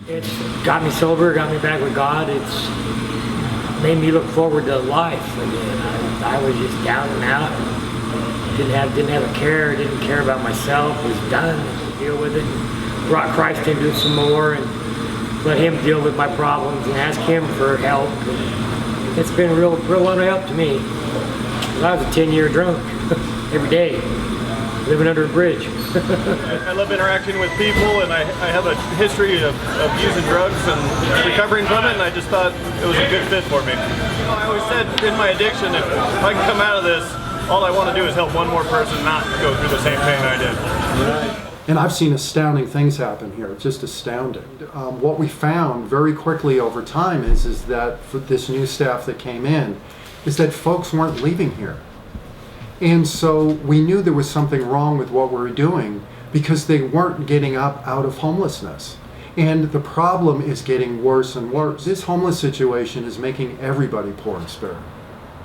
It's got me sober, got me back with God. It's made me look forward to life again. I was just down and out. Didn't have a care. Didn't care about myself. Was done to deal with it. Brought Christ into it some more and let Him deal with my problems and ask Him for help. And it's been a real help to me. I was a 10-year drunk every day, living under a bridge. I love interacting with people, and I have a history of using drugs and recovering from it, and I just thought it was a good fit for me. I always said in my addiction, if I can come out of this, all I want to do is help one more person not go through the same pain I did. And I've seen astounding things happen here, just astounding. What we found very quickly over time is that for this new staff that came in, is that folks weren't leaving here. And so we knew there was something wrong with what we were doing because they weren't getting up out of homelessness. And the problem is getting worse and worse. This homeless situation is making everybody poor in spirit.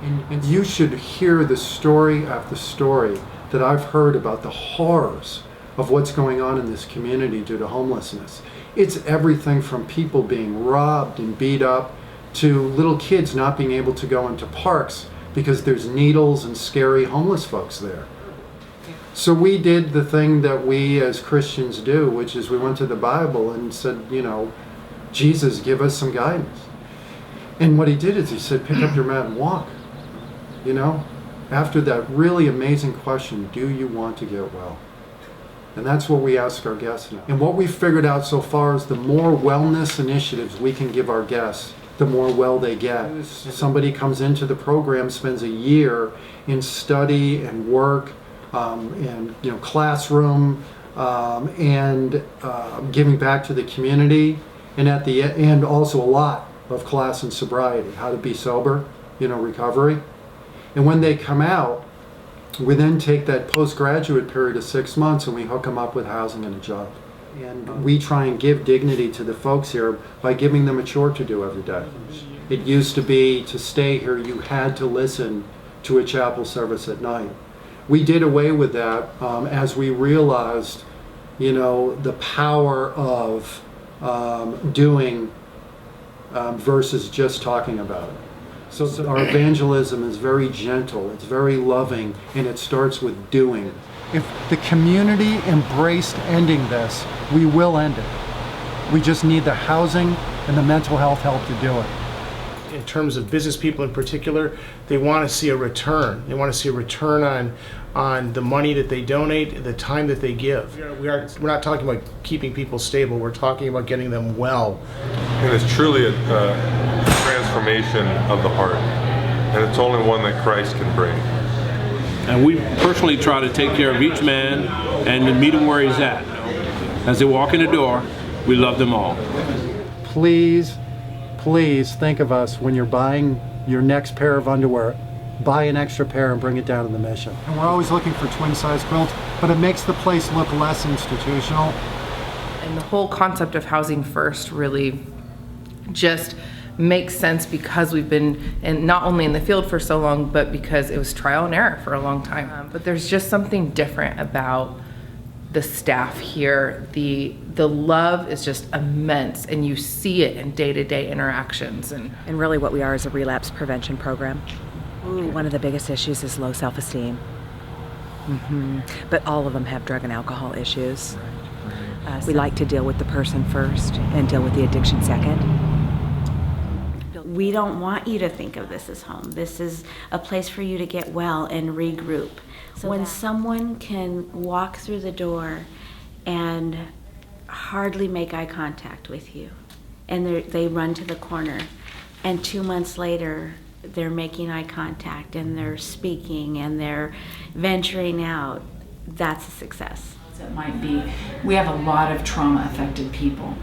And you should hear the story after story that I've heard about the horrors of what's going on in this community due to homelessness. It's everything from people being robbed and beat up to little kids not being able to go into parks because there's needles and scary homeless folks there. So we did the thing that we as Christians do, which is we went to the Bible and said, Jesus, give us some guidance. And what He did is He said, pick up your mat and walk. After that really amazing question, do you want to get well? And that's what we ask our guests now. And what we've figured out so far is the more wellness initiatives we can give our guests, the more well they get. Somebody comes into the program, spends a year in study and work, and classroom, and giving back to the community, and at the end also a lot of class and sobriety, how to be sober, recovery. And when they come out, we then take that postgraduate period of 6 months and we hook them up with housing and a job. And we try and give dignity to the folks here by giving them a chore to do every day. It used to be to stay here, you had to listen to a chapel service at night. We did away with that as we realized, the power of doing versus just talking about it. So our evangelism is very gentle, it's very loving, and it starts with doing. If the community embraced ending this, we will end it. We just need the housing and the mental health help to do it. In terms of business people in particular, they want to see a return. They want to see a return on the money that they donate, the time that they give. We're not talking about keeping people stable, we're talking about getting them well. And it's truly a transformation of the heart, and it's only one that Christ can bring. And we personally try to take care of each man and to meet him where he's at. As they walk in the door, we love them all. Please think of us when you're buying your next pair of underwear. Buy an extra pair and bring it down to the Mission. And we're always looking for twin-size quilts, but it makes the place look less institutional. And the whole concept of housing first really just makes sense because we've been not only in the field for so long, but because it was trial and error for a long time. But there's just something different about the staff here. The love is just immense, and you see it in day-to-day interactions. And really what we are is a relapse prevention program. One of the biggest issues is low self-esteem. But all of them have drug and alcohol issues. We like to deal with the person first and deal with the addiction second. We don't want you to think of this as home. This is a place for you to get well and regroup. So when someone can walk through the door and hardly make eye contact with you, and they run to the corner, and 2 months later they're making eye contact and they're speaking and they're venturing out, that's a success. It might be, we have a lot of trauma affected people,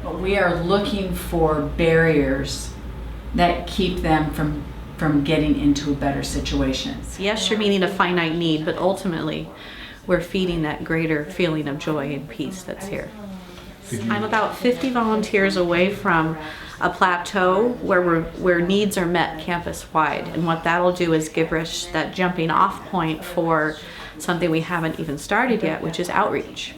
but we are looking for barriers that keep them from getting into a better situation. Yes, you're meeting a finite need, but ultimately we're feeding that greater feeling of joy and peace that's here. I'm about 50 volunteers away from a plateau where needs are met campus-wide, and what that'll do is give us that jumping off point for something we haven't even started yet, which is outreach.